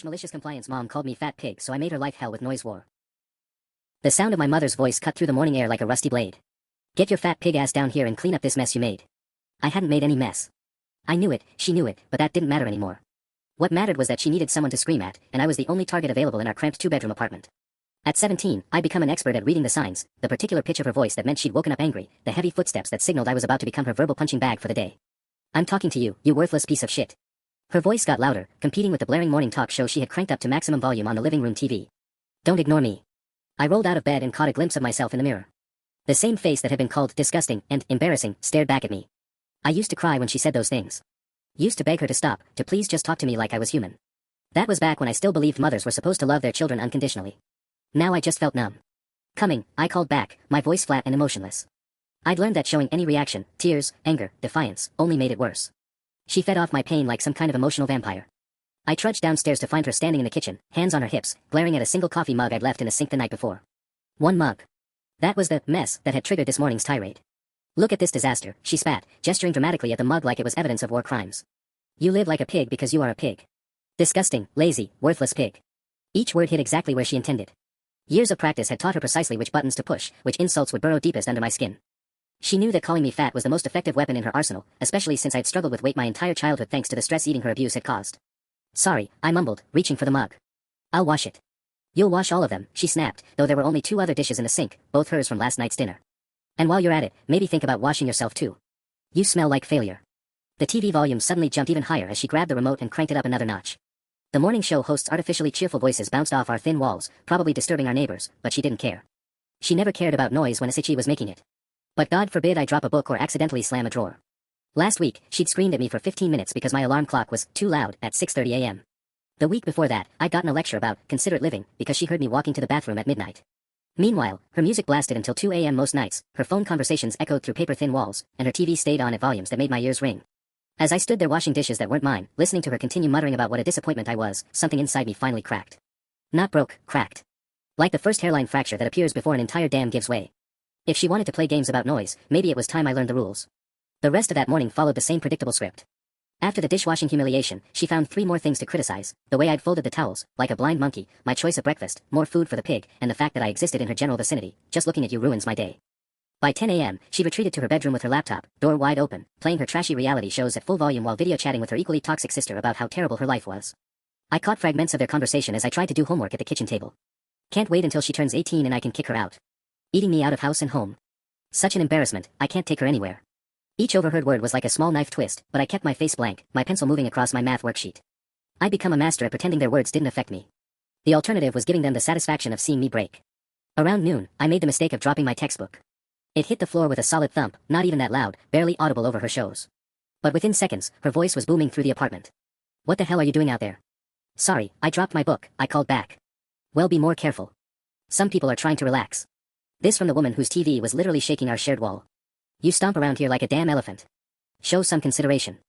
malicious compliance mom called me fat pig, so I made her life hell with noise war. The sound of my mother's voice cut through the morning air like a rusty blade. Get your fat pig ass down here and clean up this mess you made. I hadn't made any mess. I knew it, she knew it, but that didn't matter anymore. What mattered was that she needed someone to scream at, and I was the only target available in our cramped two-bedroom apartment. At 17, I'd become an expert at reading the signs, the particular pitch of her voice that meant she'd woken up angry, the heavy footsteps that signaled I was about to become her verbal punching bag for the day. I'm talking to you, you worthless piece of shit. Her voice got louder, competing with the blaring morning talk show she had cranked up to maximum volume on the living room TV. Don't ignore me. I rolled out of bed and caught a glimpse of myself in the mirror. The same face that had been called disgusting and embarrassing stared back at me. I used to cry when she said those things. Used to beg her to stop, to please just talk to me like I was human. That was back when I still believed mothers were supposed to love their children unconditionally. Now I just felt numb. Coming, I called back, my voice flat and emotionless. I'd learned that showing any reaction, tears, anger, defiance, only made it worse. She fed off my pain like some kind of emotional vampire. I trudged downstairs to find her standing in the kitchen, hands on her hips, glaring at a single coffee mug I'd left in the sink the night before. One mug. That was the mess that had triggered this morning's tirade. Look at this disaster, she spat, gesturing dramatically at the mug like it was evidence of war crimes. You live like a pig because you are a pig. Disgusting, lazy, worthless pig. Each word hit exactly where she intended. Years of practice had taught her precisely which buttons to push, which insults would burrow deepest under my skin. She knew that calling me fat was the most effective weapon in her arsenal, especially since I'd struggled with weight my entire childhood thanks to the stress eating her abuse had caused. Sorry, I mumbled, reaching for the mug. I'll wash it. You'll wash all of them, she snapped, though there were only 2 other dishes in the sink, both hers from last night's dinner. And while you're at it, maybe think about washing yourself too. You smell like failure. The TV volume suddenly jumped even higher as she grabbed the remote and cranked it up another notch. The morning show host's artificially cheerful voices bounced off our thin walls, probably disturbing our neighbors, but she didn't care. She never cared about noise when Asichi was making it. But God forbid I drop a book or accidentally slam a drawer. Last week, she'd screamed at me for 15 minutes because my alarm clock was too loud at 6:30 a.m. The week before that, I'd gotten a lecture about considerate living because she heard me walking to the bathroom at midnight. Meanwhile, her music blasted until 2 a.m. most nights, her phone conversations echoed through paper-thin walls, and her TV stayed on at volumes that made my ears ring. As I stood there washing dishes that weren't mine, listening to her continue muttering about what a disappointment I was, something inside me finally cracked. Not broke, cracked. Like the first hairline fracture that appears before an entire dam gives way. If she wanted to play games about noise, maybe it was time I learned the rules. The rest of that morning followed the same predictable script. After the dishwashing humiliation, she found 3 more things to criticize: the way I'd folded the towels, like a blind monkey, my choice of breakfast, more food for the pig, and the fact that I existed in her general vicinity. Just looking at you ruins my day. By 10 a.m., she retreated to her bedroom with her laptop, door wide open, playing her trashy reality shows at full volume while video chatting with her equally toxic sister about how terrible her life was. I caught fragments of their conversation as I tried to do homework at the kitchen table. Can't wait until she turns 18 and I can kick her out. Eating me out of house and home. Such an embarrassment, I can't take her anywhere. Each overheard word was like a small knife twist, but I kept my face blank, my pencil moving across my math worksheet. I'd become a master at pretending their words didn't affect me. The alternative was giving them the satisfaction of seeing me break. Around noon, I made the mistake of dropping my textbook. It hit the floor with a solid thump, not even that loud, barely audible over her shows. But within seconds, her voice was booming through the apartment. What the hell are you doing out there? Sorry, I dropped my book, I called back. Well, be more careful. Some people are trying to relax. This from the woman whose TV was literally shaking our shared wall. You stomp around here like a damn elephant. Show some consideration.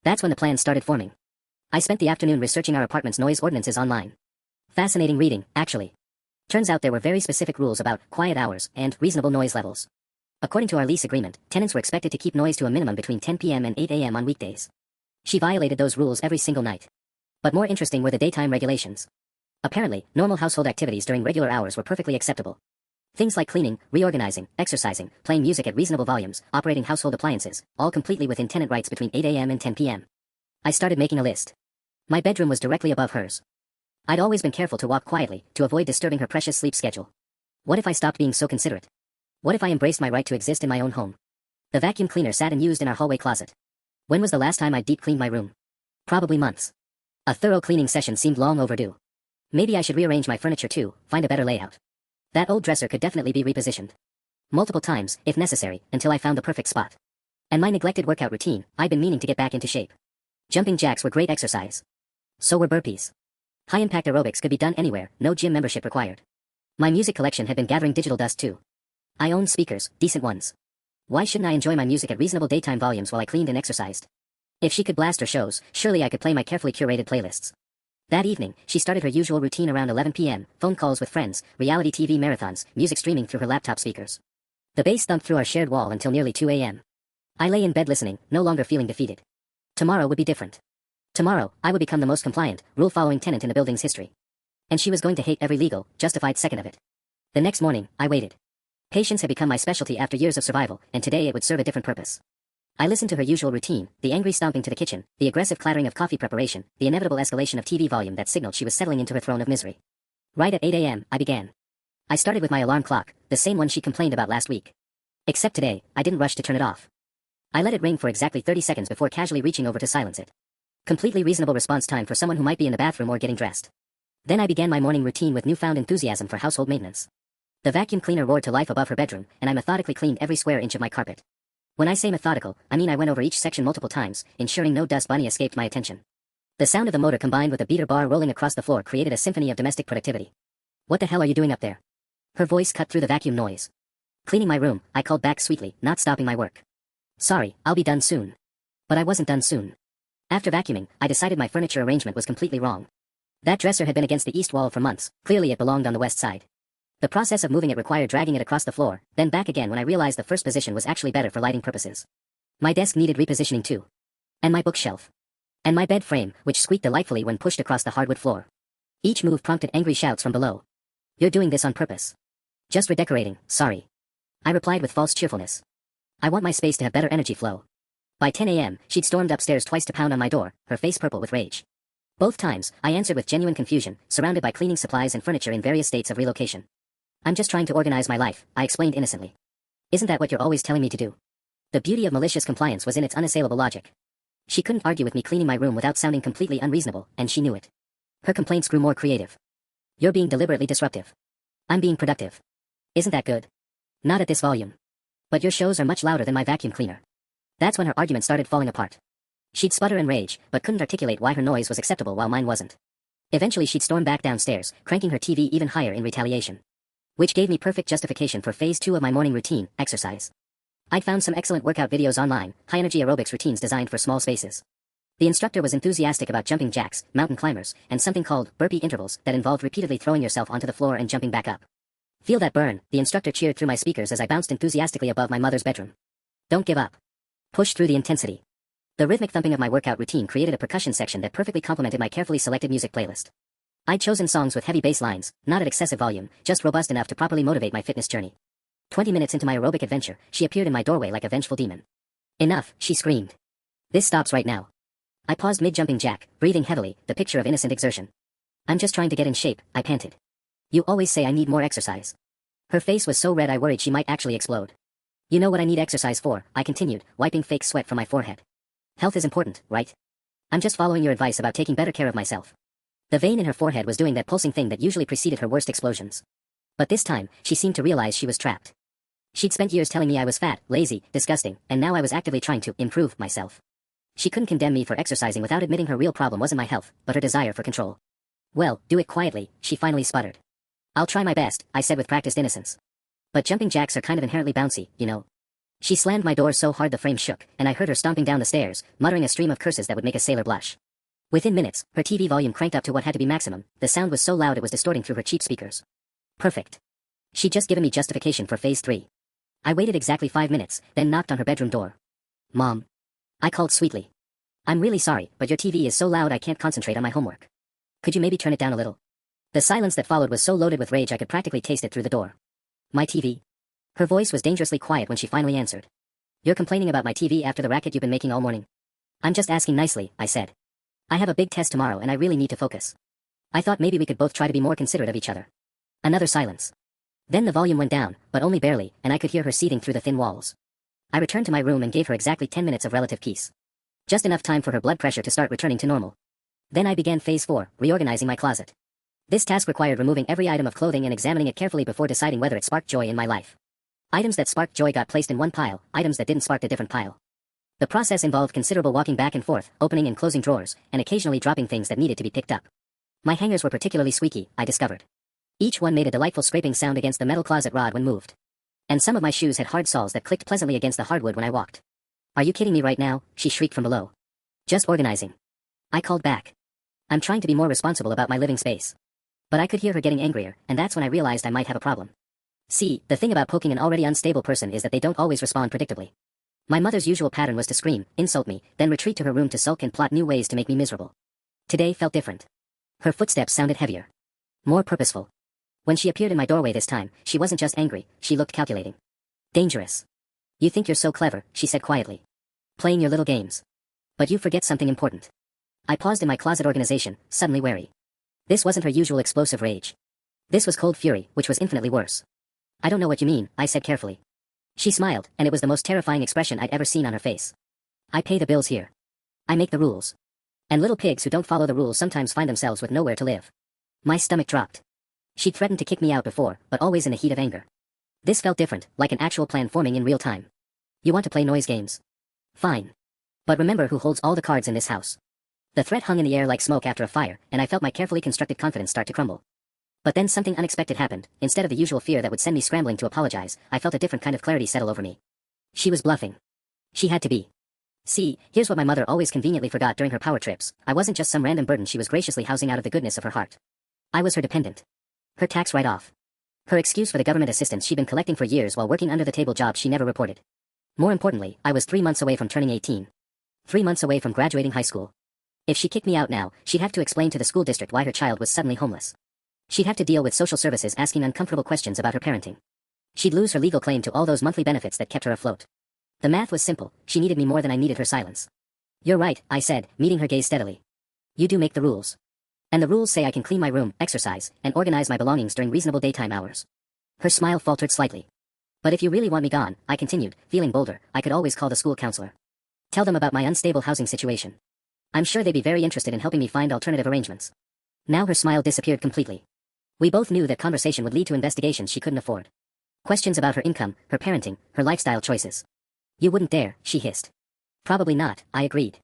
That's when the plan started forming. I spent the afternoon researching our apartment's noise ordinances online. Fascinating reading, actually. Turns out there were very specific rules about quiet hours and reasonable noise levels. According to our lease agreement, tenants were expected to keep noise to a minimum between 10 p.m. and 8 a.m. on weekdays. She violated those rules every single night. But more interesting were the daytime regulations. Apparently, normal household activities during regular hours were perfectly acceptable. Things like cleaning, reorganizing, exercising, playing music at reasonable volumes, operating household appliances, all completely within tenant rights between 8 a.m. and 10 p.m. I started making a list. My bedroom was directly above hers. I'd always been careful to walk quietly, to avoid disturbing her precious sleep schedule. What if I stopped being so considerate? What if I embraced my right to exist in my own home? The vacuum cleaner sat unused in our hallway closet. When was the last time I deep cleaned my room? Probably months. A thorough cleaning session seemed long overdue. Maybe I should rearrange my furniture too, find a better layout. That old dresser could definitely be repositioned. Multiple times, if necessary, until I found the perfect spot. And my neglected workout routine, I'd been meaning to get back into shape. Jumping jacks were great exercise. So were burpees. High-impact aerobics could be done anywhere, no gym membership required. My music collection had been gathering digital dust too. I owned speakers, decent ones. Why shouldn't I enjoy my music at reasonable daytime volumes while I cleaned and exercised? If she could blast her shows, surely I could play my carefully curated playlists. That evening, she started her usual routine around 11 p.m., phone calls with friends, reality TV marathons, music streaming through her laptop speakers. The bass thumped through our shared wall until nearly 2 a.m. I lay in bed listening, no longer feeling defeated. Tomorrow would be different. Tomorrow, I would become the most compliant, rule-following tenant in the building's history. And she was going to hate every legal, justified second of it. The next morning, I waited. Patience had become my specialty after years of survival, and today it would serve a different purpose. I listened to her usual routine, the angry stomping to the kitchen, the aggressive clattering of coffee preparation, the inevitable escalation of TV volume that signaled she was settling into her throne of misery. Right at 8 a.m., I began. I started with my alarm clock, the same one she complained about last week. Except today, I didn't rush to turn it off. I let it ring for exactly 30 seconds before casually reaching over to silence it. Completely reasonable response time for someone who might be in the bathroom or getting dressed. Then I began my morning routine with newfound enthusiasm for household maintenance. The vacuum cleaner roared to life above her bedroom, and I methodically cleaned every square inch of my carpet. When I say methodical, I mean I went over each section multiple times, ensuring no dust bunny escaped my attention. The sound of the motor combined with the beater bar rolling across the floor created a symphony of domestic productivity. "What the hell are you doing up there?" Her voice cut through the vacuum noise. "Cleaning my room," I called back sweetly, not stopping my work. "Sorry, I'll be done soon." But I wasn't done soon. After vacuuming, I decided my furniture arrangement was completely wrong. That dresser had been against the east wall for months, clearly it belonged on the west side. The process of moving it required dragging it across the floor, then back again when I realized the first position was actually better for lighting purposes. My desk needed repositioning too. And my bookshelf. And my bed frame, which squeaked delightfully when pushed across the hardwood floor. Each move prompted angry shouts from below. "You're doing this on purpose." "Just redecorating, sorry." I replied with false cheerfulness. "I want my space to have better energy flow." By 10 a.m., she'd stormed upstairs twice to pound on my door, her face purple with rage. Both times, I answered with genuine confusion, surrounded by cleaning supplies and furniture in various states of relocation. "I'm just trying to organize my life," I explained innocently. "Isn't that what you're always telling me to do?" The beauty of malicious compliance was in its unassailable logic. She couldn't argue with me cleaning my room without sounding completely unreasonable, and she knew it. Her complaints grew more creative. "You're being deliberately disruptive." "I'm being productive." "Isn't that good?" "Not at this volume." "But your shows are much louder than my vacuum cleaner." That's when her argument started falling apart. She'd sputter and rage, but couldn't articulate why her noise was acceptable while mine wasn't. Eventually she'd storm back downstairs, cranking her TV even higher in retaliation. Which gave me perfect justification for phase 2 of my morning routine, exercise. I'd found some excellent workout videos online, high-energy aerobics routines designed for small spaces. The instructor was enthusiastic about jumping jacks, mountain climbers, and something called burpee intervals that involved repeatedly throwing yourself onto the floor and jumping back up. "Feel that burn," the instructor cheered through my speakers as I bounced enthusiastically above my mother's bedroom. "Don't give up. Push through the intensity." The rhythmic thumping of my workout routine created a percussion section that perfectly complemented my carefully selected music playlist. I'd chosen songs with heavy bass lines, not at excessive volume, just robust enough to properly motivate my fitness journey. 20 minutes into my aerobic adventure, she appeared in my doorway like a vengeful demon. "Enough," she screamed. "This stops right now." I paused mid-jumping jack, breathing heavily, the picture of innocent exertion. "I'm just trying to get in shape," I panted. "You always say I need more exercise." Her face was so red I worried she might actually explode. "You know what I need exercise for," I continued, wiping fake sweat from my forehead. "Health is important, right? I'm just following your advice about taking better care of myself." The vein in her forehead was doing that pulsing thing that usually preceded her worst explosions. But this time, she seemed to realize she was trapped. She'd spent years telling me I was fat, lazy, disgusting, and now I was actively trying to improve myself. She couldn't condemn me for exercising without admitting her real problem wasn't my health, but her desire for control. "Well, do it quietly," she finally sputtered. "I'll try my best," I said with practiced innocence. "But jumping jacks are kind of inherently bouncy, you know." She slammed my door so hard the frame shook, and I heard her stomping down the stairs, muttering a stream of curses that would make a sailor blush. Within minutes, her TV volume cranked up to what had to be maximum. The sound was so loud it was distorting through her cheap speakers. Perfect. She'd just given me justification for phase 3. I waited exactly 5 minutes, then knocked on her bedroom door. "Mom." I called sweetly. "I'm really sorry, but your TV is so loud I can't concentrate on my homework. Could you maybe turn it down a little?" The silence that followed was so loaded with rage I could practically taste it through the door. "My TV?" Her voice was dangerously quiet when she finally answered. "You're complaining about my TV after the racket you've been making all morning?" "I'm just asking nicely," I said. "I have a big test tomorrow and I really need to focus." I thought maybe we could both try to be more considerate of each other. Another silence. Then the volume went down, but only barely, and I could hear her seething through the thin walls. I returned to my room and gave her exactly 10 minutes of relative peace. Just enough time for her blood pressure to start returning to normal. Then I began phase 4, reorganizing my closet. This task required removing every item of clothing and examining it carefully before deciding whether it sparked joy in my life. Items that sparked joy got placed in one pile, items that didn't spark a different pile. The process involved considerable walking back and forth, opening and closing drawers, and occasionally dropping things that needed to be picked up. My hangers were particularly squeaky, I discovered. Each one made a delightful scraping sound against the metal closet rod when moved. And some of my shoes had hard soles that clicked pleasantly against the hardwood when I walked. "Are you kidding me right now?" she shrieked from below. "Just organizing." I called back. "I'm trying to be more responsible about my living space." But I could hear her getting angrier, and that's when I realized I might have a problem. See, the thing about poking an already unstable person is that they don't always respond predictably. My mother's usual pattern was to scream, insult me, then retreat to her room to sulk and plot new ways to make me miserable. Today felt different. Her footsteps sounded heavier. More purposeful. When she appeared in my doorway this time, she wasn't just angry, she looked calculating. Dangerous. You think you're so clever, she said quietly. Playing your little games. But you forget something important. I paused in my closet organization, suddenly wary. This wasn't her usual explosive rage. This was cold fury, which was infinitely worse. I don't know what you mean, I said carefully. She smiled, and it was the most terrifying expression I'd ever seen on her face. I pay the bills here. I make the rules. And little pigs who don't follow the rules sometimes find themselves with nowhere to live. My stomach dropped. She'd threatened to kick me out before, but always in the heat of anger. This felt different, like an actual plan forming in real time. You want to play noise games? Fine. But remember who holds all the cards in this house. The threat hung in the air like smoke after a fire, and I felt my carefully constructed confidence start to crumble. But then something unexpected happened. Instead of the usual fear that would send me scrambling to apologize, I felt a different kind of clarity settle over me. She was bluffing. She had to be. See, here's what my mother always conveniently forgot during her power trips. I wasn't just some random burden she was graciously housing out of the goodness of her heart. I was her dependent. Her tax write-off. Her excuse for the government assistance she'd been collecting for years while working under-the-table jobs she never reported. More importantly, I was 3 months away from turning 18. 3 months away from graduating high school. If she kicked me out now, she'd have to explain to the school district why her child was suddenly homeless. She'd have to deal with social services asking uncomfortable questions about her parenting. She'd lose her legal claim to all those monthly benefits that kept her afloat. The math was simple, she needed me more than I needed her silence. You're right, I said, meeting her gaze steadily. You do make the rules. And the rules say I can clean my room, exercise, and organize my belongings during reasonable daytime hours. Her smile faltered slightly. But if you really want me gone, I continued, feeling bolder, I could always call the school counselor. Tell them about my unstable housing situation. I'm sure they'd be very interested in helping me find alternative arrangements. Now her smile disappeared completely. We both knew that conversation would lead to investigations she couldn't afford. Questions about her income, her parenting, her lifestyle choices. You wouldn't dare, she hissed. Probably not, I agreed.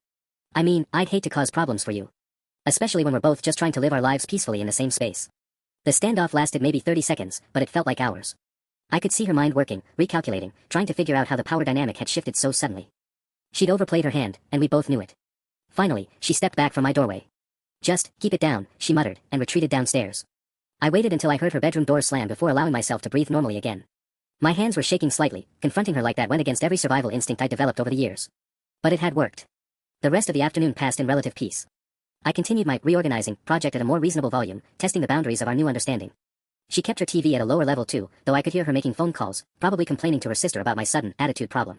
I mean, I'd hate to cause problems for you. Especially when we're both just trying to live our lives peacefully in the same space. The standoff lasted maybe 30 seconds, but it felt like hours. I could see her mind working, recalculating, trying to figure out how the power dynamic had shifted so suddenly. She'd overplayed her hand, and we both knew it. Finally, she stepped back from my doorway. Just, keep it down, she muttered, and retreated downstairs. I waited until I heard her bedroom door slam before allowing myself to breathe normally again. My hands were shaking slightly, confronting her like that went against every survival instinct I'd developed over the years. But it had worked. The rest of the afternoon passed in relative peace. I continued my reorganizing project at a more reasonable volume, testing the boundaries of our new understanding. She kept her TV at a lower level too, though I could hear her making phone calls, probably complaining to her sister about my sudden attitude problem.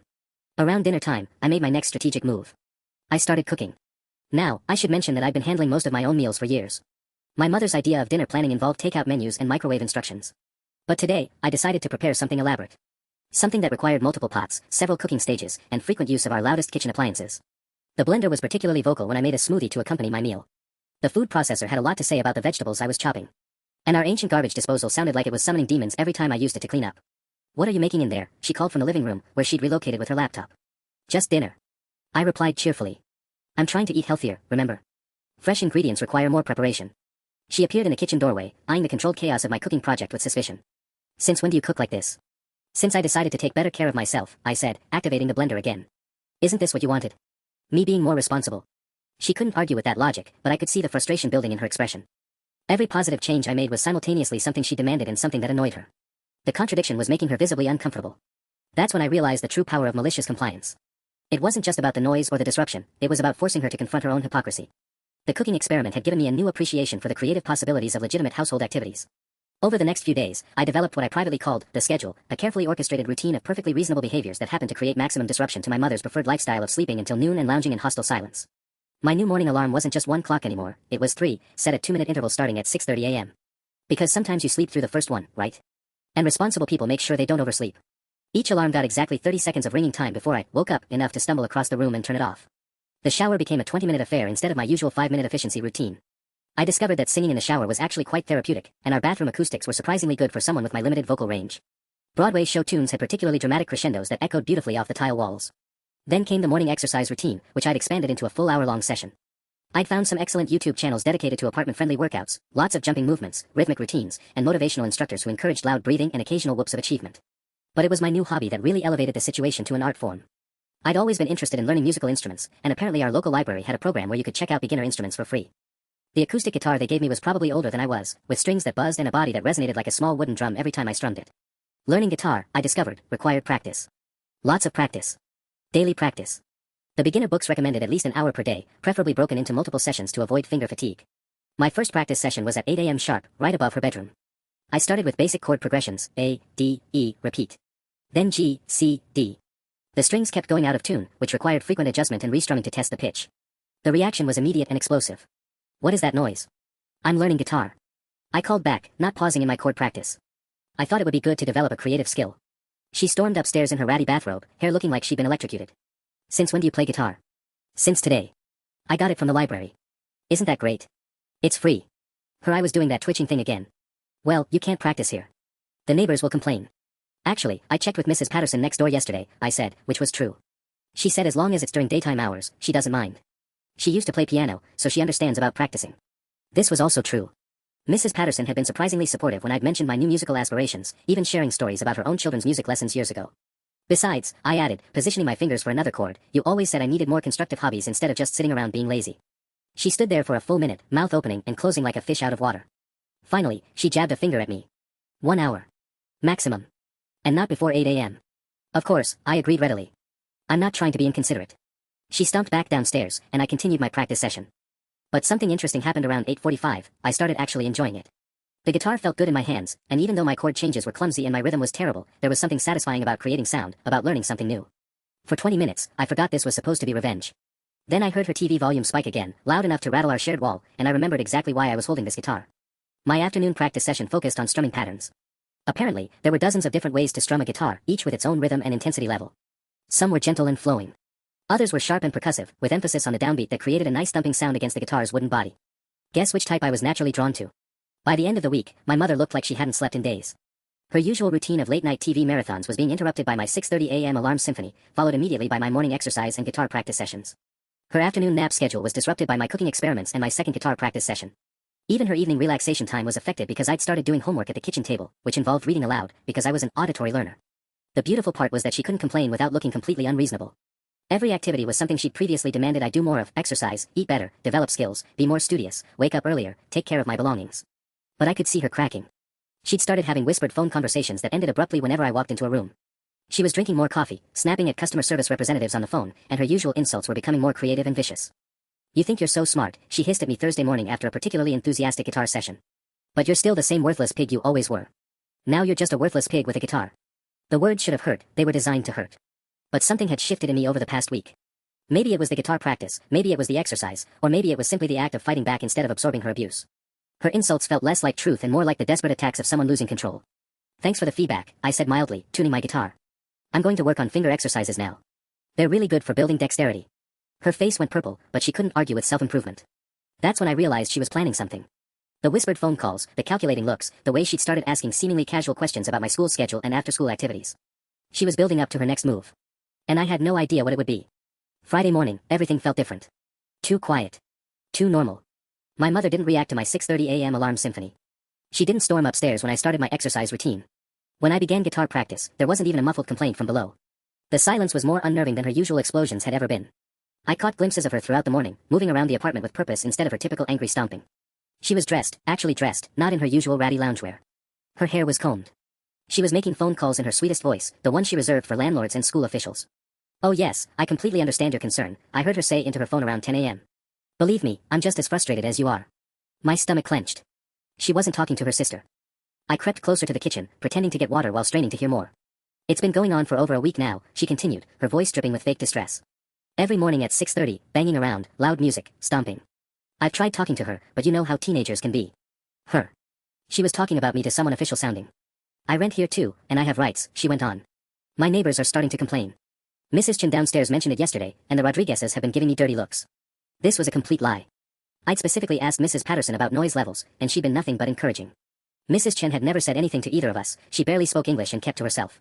Around dinner time, I made my next strategic move. I started cooking. Now, I should mention that I've been handling most of my own meals for years. My mother's idea of dinner planning involved takeout menus and microwave instructions. But today, I decided to prepare something elaborate. Something that required multiple pots, several cooking stages, and frequent use of our loudest kitchen appliances. The blender was particularly vocal when I made a smoothie to accompany my meal. The food processor had a lot to say about the vegetables I was chopping. And our ancient garbage disposal sounded like it was summoning demons every time I used it to clean up. What are you making in there? She called from the living room, where she'd relocated with her laptop. Just dinner. I replied cheerfully. I'm trying to eat healthier, remember? Fresh ingredients require more preparation. She appeared in the kitchen doorway, eyeing the controlled chaos of my cooking project with suspicion. Since when do you cook like this? Since I decided to take better care of myself, I said, activating the blender again. Isn't this what you wanted? Me being more responsible. She couldn't argue with that logic, but I could see the frustration building in her expression. Every positive change I made was simultaneously something she demanded and something that annoyed her. The contradiction was making her visibly uncomfortable. That's when I realized the true power of malicious compliance. It wasn't just about the noise or the disruption, it was about forcing her to confront her own hypocrisy. The cooking experiment had given me a new appreciation for the creative possibilities of legitimate household activities. Over the next few days, I developed what I privately called the schedule, a carefully orchestrated routine of perfectly reasonable behaviors that happened to create maximum disruption to my mother's preferred lifestyle of sleeping until noon and lounging in hostile silence. My new morning alarm wasn't just 1 clock anymore, it was 3, set at 2-minute intervals starting at 6:30 a.m. Because sometimes you sleep through the first one, right? And responsible people make sure they don't oversleep. Each alarm got exactly 30 seconds of ringing time before I woke up enough to stumble across the room and turn it off. The shower became a 20-minute affair instead of my usual 5-minute efficiency routine. I discovered that singing in the shower was actually quite therapeutic, and our bathroom acoustics were surprisingly good for someone with my limited vocal range. Broadway show tunes had particularly dramatic crescendos that echoed beautifully off the tile walls. Then came the morning exercise routine, which I'd expanded into a full hour-long session. I'd found some excellent YouTube channels dedicated to apartment-friendly workouts, lots of jumping movements, rhythmic routines, and motivational instructors who encouraged loud breathing and occasional whoops of achievement. But it was my new hobby that really elevated the situation to an art form. I'd always been interested in learning musical instruments, and apparently our local library had a program where you could check out beginner instruments for free. The acoustic guitar they gave me was probably older than I was, with strings that buzzed and a body that resonated like a small wooden drum every time I strummed it. Learning guitar, I discovered, required practice. Lots of practice. Daily practice. The beginner books recommended at least an hour per day, preferably broken into multiple sessions to avoid finger fatigue. My first practice session was at 8 a.m. sharp, right above her bedroom. I started with basic chord progressions, A, D, E, repeat. Then G, C, D. The strings kept going out of tune, which required frequent adjustment and restrumming to test the pitch. The reaction was immediate and explosive. What is that noise? I'm learning guitar. I called back, not pausing in my chord practice. I thought it would be good to develop a creative skill. She stormed upstairs in her ratty bathrobe, hair looking like she'd been electrocuted. Since when do you play guitar? Since today. I got it from the library. Isn't that great? It's free. Her eye was doing that twitching thing again. Well, you can't practice here. The neighbors will complain. Actually, I checked with Mrs. Patterson next door yesterday, I said, which was true. She said as long as it's during daytime hours, she doesn't mind. She used to play piano, so she understands about practicing. This was also true. Mrs. Patterson had been surprisingly supportive when I'd mentioned my new musical aspirations, even sharing stories about her own children's music lessons years ago. Besides, I added, positioning my fingers for another chord, you always said I needed more constructive hobbies instead of just sitting around being lazy. She stood there for a full minute, mouth opening and closing like a fish out of water. Finally, she jabbed a finger at me. 1 hour. Maximum. And not before 8 a.m. Of course, I agreed readily. I'm not trying to be inconsiderate. She stomped back downstairs, and I continued my practice session. But something interesting happened around 8:45, I started actually enjoying it. The guitar felt good in my hands, and even though my chord changes were clumsy and my rhythm was terrible, there was something satisfying about creating sound, about learning something new. For 20 minutes, I forgot this was supposed to be revenge. Then I heard her TV volume spike again, loud enough to rattle our shared wall, and I remembered exactly why I was holding this guitar. My afternoon practice session focused on strumming patterns. Apparently, there were dozens of different ways to strum a guitar, each with its own rhythm and intensity level. Some were gentle and flowing. Others were sharp and percussive, with emphasis on the downbeat that created a nice thumping sound against the guitar's wooden body. Guess which type I was naturally drawn to? By the end of the week, my mother looked like she hadn't slept in days. Her usual routine of late-night TV marathons was being interrupted by my 6:30 a.m. alarm symphony, followed immediately by my morning exercise and guitar practice sessions. Her afternoon nap schedule was disrupted by my cooking experiments and my second guitar practice session. Even her evening relaxation time was affected because I'd started doing homework at the kitchen table, which involved reading aloud, because I was an auditory learner. The beautiful part was that she couldn't complain without looking completely unreasonable. Every activity was something she'd previously demanded I do more of: exercise, eat better, develop skills, be more studious, wake up earlier, take care of my belongings. But I could see her cracking. She'd started having whispered phone conversations that ended abruptly whenever I walked into a room. She was drinking more coffee, snapping at customer service representatives on the phone, and her usual insults were becoming more creative and vicious. You think you're so smart, she hissed at me Thursday morning after a particularly enthusiastic guitar session. But you're still the same worthless pig you always were. Now you're just a worthless pig with a guitar. The words should have hurt, they were designed to hurt. But something had shifted in me over the past week. Maybe it was the guitar practice, maybe it was the exercise, or maybe it was simply the act of fighting back instead of absorbing her abuse. Her insults felt less like truth and more like the desperate attacks of someone losing control. Thanks for the feedback, I said mildly, tuning my guitar. I'm going to work on finger exercises now. They're really good for building dexterity. Her face went purple, but she couldn't argue with self-improvement. That's when I realized she was planning something. The whispered phone calls, the calculating looks, the way she'd started asking seemingly casual questions about my school schedule and after-school activities. She was building up to her next move. And I had no idea what it would be. Friday morning, everything felt different. Too quiet. Too normal. My mother didn't react to my 6:30 a.m. alarm symphony. She didn't storm upstairs when I started my exercise routine. When I began guitar practice, there wasn't even a muffled complaint from below. The silence was more unnerving than her usual explosions had ever been. I caught glimpses of her throughout the morning, moving around the apartment with purpose instead of her typical angry stomping. She was dressed, actually dressed, not in her usual ratty loungewear. Her hair was combed. She was making phone calls in her sweetest voice, the one she reserved for landlords and school officials. Oh yes, I completely understand your concern, I heard her say into her phone around 10 a.m. Believe me, I'm just as frustrated as you are. My stomach clenched. She wasn't talking to her sister. I crept closer to the kitchen, pretending to get water while straining to hear more. It's been going on for over a week now, she continued, her voice dripping with fake distress. Every morning at 6:30, banging around, loud music, stomping. I've tried talking to her, but you know how teenagers can be. Her. She was talking about me to someone official sounding. I rent here too, and I have rights, she went on. My neighbors are starting to complain. Mrs. Chen downstairs mentioned it yesterday, and the Rodriguezes have been giving me dirty looks. This was a complete lie. I'd specifically asked Mrs. Patterson about noise levels, and she'd been nothing but encouraging. Mrs. Chen had never said anything to either of us, she barely spoke English and kept to herself.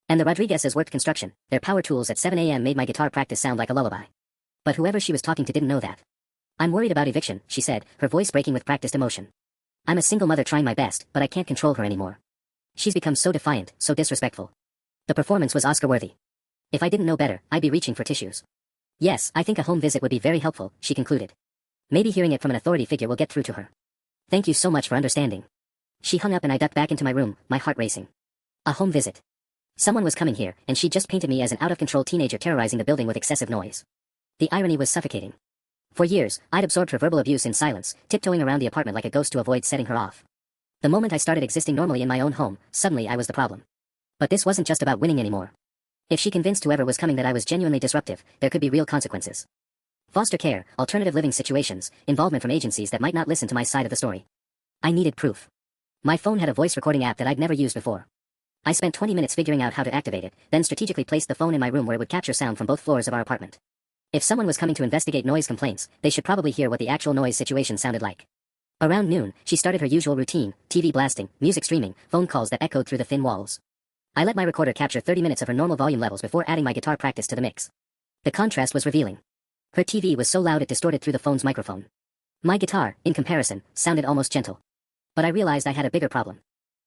And the Rodriguezes worked construction, their power tools at 7 a.m. made my guitar practice sound like a lullaby. But whoever she was talking to didn't know that. I'm worried about eviction, she said, her voice breaking with practiced emotion. I'm a single mother trying my best, but I can't control her anymore. She's become so defiant, so disrespectful. The performance was Oscar-worthy. If I didn't know better, I'd be reaching for tissues. Yes, I think a home visit would be very helpful, she concluded. Maybe hearing it from an authority figure will get through to her. Thank you so much for understanding. She hung up and I ducked back into my room, my heart racing. A home visit. Someone was coming here, and she'd just painted me as an out-of-control teenager terrorizing the building with excessive noise. The irony was suffocating. For years, I'd absorbed her verbal abuse in silence, tiptoeing around the apartment like a ghost to avoid setting her off. The moment I started existing normally in my own home, suddenly I was the problem. But this wasn't just about winning anymore. If she convinced whoever was coming that I was genuinely disruptive, there could be real consequences. Foster care, alternative living situations, involvement from agencies that might not listen to my side of the story. I needed proof. My phone had a voice recording app that I'd never used before. I spent 20 minutes figuring out how to activate it, then strategically placed the phone in my room where it would capture sound from both floors of our apartment. If someone was coming to investigate noise complaints, they should probably hear what the actual noise situation sounded like. Around noon, she started her usual routine, TV blasting, music streaming, phone calls that echoed through the thin walls. I let my recorder capture 30 minutes of her normal volume levels before adding my guitar practice to the mix. The contrast was revealing. Her TV was so loud it distorted through the phone's microphone. My guitar, in comparison, sounded almost gentle. But I realized I had a bigger problem.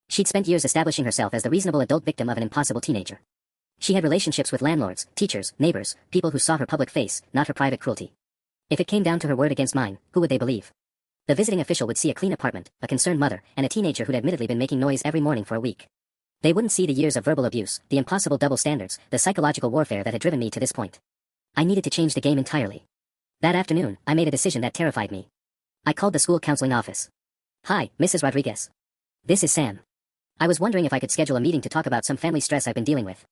She'd spent years establishing herself as the reasonable adult victim of an impossible teenager. She had relationships with landlords, teachers, neighbors, people who saw her public face, not her private cruelty. If it came down to her word against mine, who would they believe? The visiting official would see a clean apartment, a concerned mother, and a teenager who'd admittedly been making noise every morning for a week. They wouldn't see the years of verbal abuse, the impossible double standards, the psychological warfare that had driven me to this point. I needed to change the game entirely. That afternoon, I made a decision that terrified me. I called the school counseling office. "Hi, Mrs. Rodriguez. This is Sam. I was wondering if I could schedule a meeting to talk about some family stress I've been dealing with."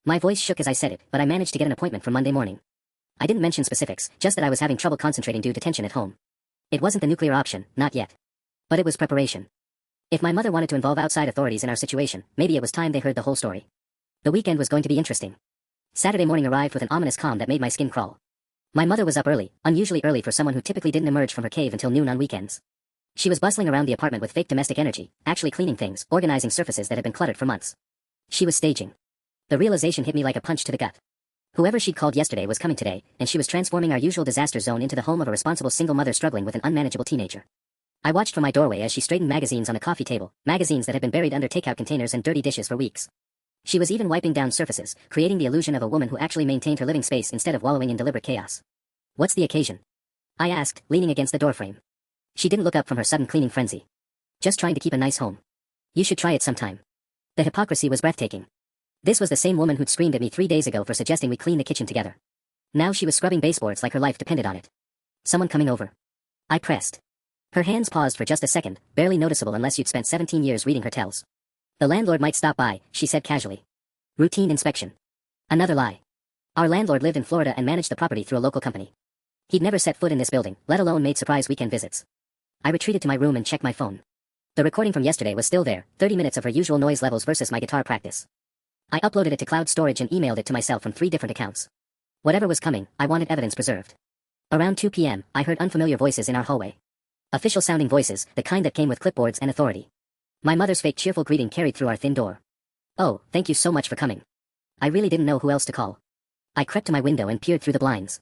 My voice shook as I said it, but I managed to get an appointment for Monday morning. I didn't mention specifics, just that I was having trouble concentrating due to tension at home. It wasn't the nuclear option, not yet. But it was preparation. If my mother wanted to involve outside authorities in our situation, maybe it was time they heard the whole story. The weekend was going to be interesting. Saturday morning arrived with an ominous calm that made my skin crawl. My mother was up early, unusually early for someone who typically didn't emerge from her cave until noon on weekends. She was bustling around the apartment with fake domestic energy, actually cleaning things, organizing surfaces that had been cluttered for months. She was staging. The realization hit me like a punch to the gut. Whoever she'd called yesterday was coming today, and she was transforming our usual disaster zone into the home of a responsible single mother struggling with an unmanageable teenager. I watched from my doorway as she straightened magazines on the coffee table, magazines that had been buried under takeout containers and dirty dishes for weeks. She was even wiping down surfaces, creating the illusion of a woman who actually maintained her living space instead of wallowing in deliberate chaos. "What's the occasion?" I asked, leaning against the doorframe. She didn't look up from her sudden cleaning frenzy. "Just trying to keep a nice home. You should try it sometime." The hypocrisy was breathtaking. This was the same woman who'd screamed at me 3 days ago for suggesting we clean the kitchen together. Now she was scrubbing baseboards like her life depended on it. "Someone coming over?" I pressed. Her hands paused for just a second, barely noticeable unless you'd spent 17 years reading her tells. "The landlord might stop by," she said casually. "Routine inspection." Another lie. Our landlord lived in Florida and managed the property through a local company. He'd never set foot in this building, let alone made surprise weekend visits. I retreated to my room and checked my phone. The recording from yesterday was still there, 30 minutes of her usual noise levels versus my guitar practice. I uploaded it to cloud storage and emailed it to myself from 3 different accounts. Whatever was coming, I wanted evidence preserved. Around 2 p.m., I heard unfamiliar voices in our hallway. Official-sounding voices, the kind that came with clipboards and authority. My mother's fake cheerful greeting carried through our thin door. "Oh, thank you so much for coming." I really didn't know who else to call. I crept to my window and peered through the blinds.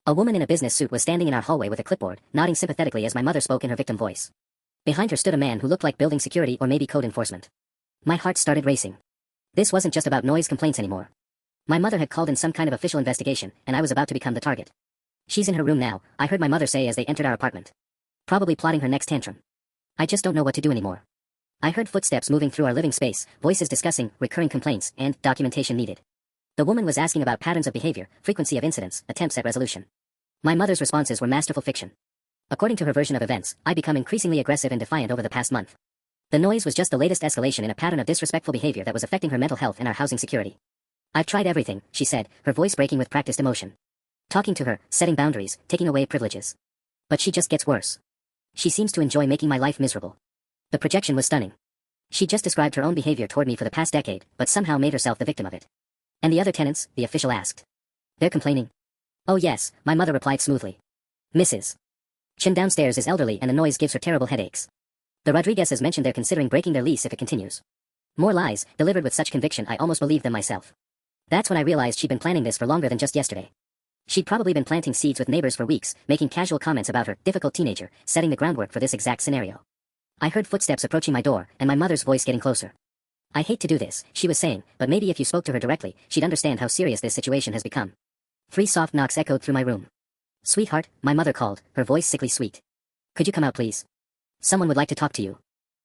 A woman in a business suit was standing in our hallway with a clipboard, nodding sympathetically as my mother spoke in her victim voice. Behind her stood a man who looked like building security or maybe code enforcement. My heart started racing. This wasn't just about noise complaints anymore. My mother had called in some kind of official investigation, and I was about to become the target. "She's in her room now," I heard my mother say as they entered our apartment. "Probably plotting her next tantrum. I just don't know what to do anymore." I heard footsteps moving through our living space, voices discussing recurring complaints and documentation needed. The woman was asking about patterns of behavior, frequency of incidents, attempts at resolution. My mother's responses were masterful fiction. According to her version of events, I'd become increasingly aggressive and defiant over the past month. The noise was just the latest escalation in a pattern of disrespectful behavior that was affecting her mental health and our housing security. "I've tried everything," she said, her voice breaking with practiced emotion. Talking to her, setting boundaries, taking away privileges. But she just gets worse. She seems to enjoy making my life miserable. The projection was stunning. She just described her own behavior toward me for the past decade, but somehow made herself the victim of it. "And the other tenants?" the official asked. "They're complaining?" "Oh yes," my mother replied smoothly. "Mrs. Chen downstairs is elderly and the noise gives her terrible headaches. The Rodriguezes mentioned they're considering breaking their lease if it continues." More lies, delivered with such conviction I almost believed them myself. That's when I realized she'd been planning this for longer than just yesterday. She'd probably been planting seeds with neighbors for weeks, making casual comments about her difficult teenager, setting the groundwork for this exact scenario. I heard footsteps approaching my door, and my mother's voice getting closer. "I hate to do this," she was saying, "but maybe if you spoke to her directly, she'd understand how serious this situation has become." 3 soft knocks echoed through my room. "Sweetheart," my mother called, her voice sickly sweet. "Could you come out please? Someone would like to talk to you."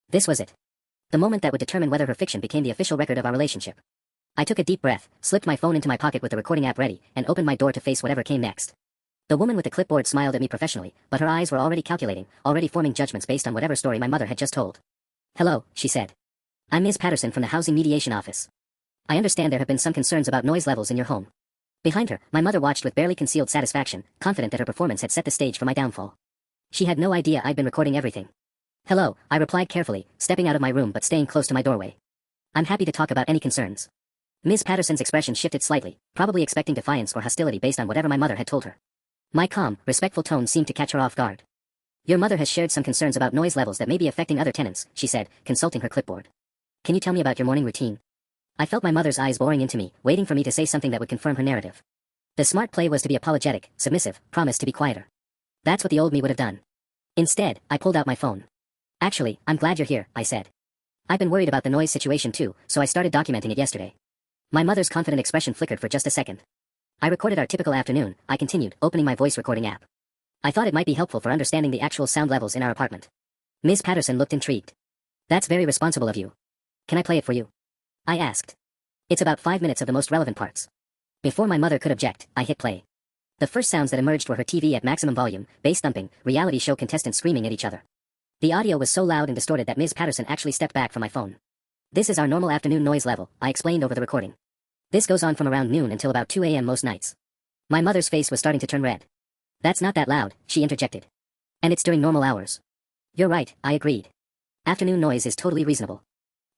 This was it. The moment that would determine whether her fiction became the official record of our relationship. I took a deep breath, slipped my phone into my pocket with the recording app ready, and opened my door to face whatever came next. The woman with the clipboard smiled at me professionally, but her eyes were already calculating, already forming judgments based on whatever story my mother had just told. "Hello," she said. "I'm Ms. Patterson from the Housing Mediation Office. I understand there have been some concerns about noise levels in your home." Behind her, my mother watched with barely concealed satisfaction, confident that her performance had set the stage for my downfall. She had no idea I'd been recording everything. "Hello," I replied carefully, stepping out of my room but staying close to my doorway. "I'm happy to talk about any concerns." Ms. Patterson's expression shifted slightly, probably expecting defiance or hostility based on whatever my mother had told her. My calm, respectful tone seemed to catch her off guard. "Your mother has shared some concerns about noise levels that may be affecting other tenants," she said, consulting her clipboard. "Can you tell me about your morning routine?" I felt my mother's eyes boring into me, waiting for me to say something that would confirm her narrative. The smart play was to be apologetic, submissive, promise to be quieter. That's what the old me would have done. Instead, I pulled out my phone. "Actually, I'm glad you're here," I said. "I've been worried about the noise situation too, so I started documenting it yesterday." My mother's confident expression flickered for just a second. "I recorded our typical afternoon," I continued, opening my voice recording app. "I thought it might be helpful for understanding the actual sound levels in our apartment." Ms. Patterson looked intrigued. "That's very responsible of you. Can I play it for you?" I asked. "It's about 5 minutes of the most relevant parts." Before my mother could object, I hit play. The first sounds that emerged were her TV at maximum volume, bass thumping, reality show contestants screaming at each other. The audio was so loud and distorted that Ms. Patterson actually stepped back from my phone. "This is our normal afternoon noise level," I explained over the recording. "This goes on from around noon until about 2 a.m. most nights." My mother's face was starting to turn red. "That's not that loud," she interjected. "And it's during normal hours." "You're right," I agreed. "Afternoon noise is totally reasonable."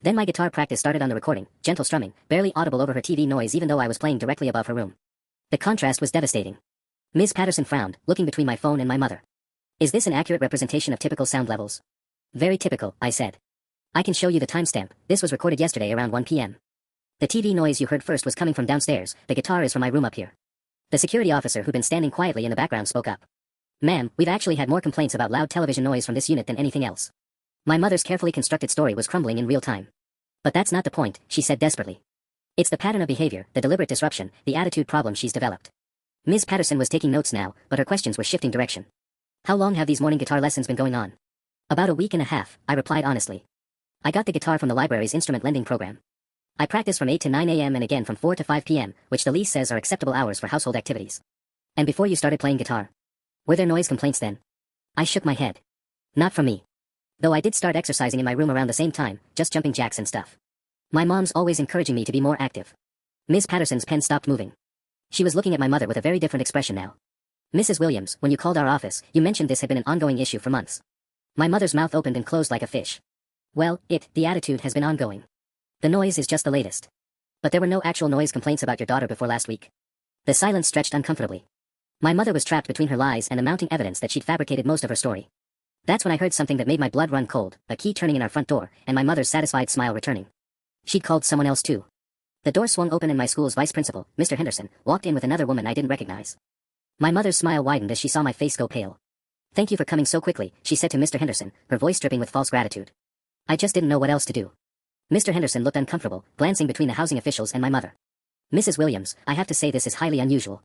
Then my guitar practice started on the recording, gentle strumming, barely audible over her TV noise even though I was playing directly above her room. The contrast was devastating. Ms. Patterson frowned, looking between my phone and my mother. "Is this an accurate representation of typical sound levels?" "Very typical," I said. "I can show you the timestamp. This was recorded yesterday around 1 p.m. The TV noise you heard first was coming from downstairs. The guitar is from my room up here." The security officer who'd been standing quietly in the background spoke up. "Ma'am, we've actually had more complaints about loud television noise from this unit than anything else." My mother's carefully constructed story was crumbling in real time. "But that's not the point," she said desperately. "It's the pattern of behavior, the deliberate disruption, the attitude problem she's developed." Ms. Patterson was taking notes now, but her questions were shifting direction. "How long have these morning guitar lessons been going on?" "About a week and a half," I replied honestly. "I got the guitar from the library's instrument lending program. I practice from 8 to 9 a.m. and again from 4 to 5 p.m., which the lease says are acceptable hours for household activities." "And before you started playing guitar? Were there noise complaints then?" I shook my head. "Not from me. Though I did start exercising in my room around the same time, just jumping jacks and stuff. My mom's always encouraging me to be more active." Ms. Patterson's pen stopped moving. She was looking at my mother with a very different expression now. "Mrs. Williams, when you called our office, you mentioned this had been an ongoing issue for months." My mother's mouth opened and closed like a fish. "Well, the attitude has been ongoing. The noise is just the latest. But there were no actual noise complaints about your daughter before last week." The silence stretched uncomfortably. My mother was trapped between her lies and the mounting evidence that she'd fabricated most of her story. That's when I heard something that made my blood run cold, a key turning in our front door, and my mother's satisfied smile returning. She'd called someone else too. The door swung open and my school's vice principal, Mr. Henderson, walked in with another woman I didn't recognize. My mother's smile widened as she saw my face go pale. "Thank you for coming so quickly," she said to Mr. Henderson, her voice dripping with false gratitude. "I just didn't know what else to do." Mr. Henderson looked uncomfortable, glancing between the housing officials and my mother. "Mrs. Williams, I have to say this is highly unusual.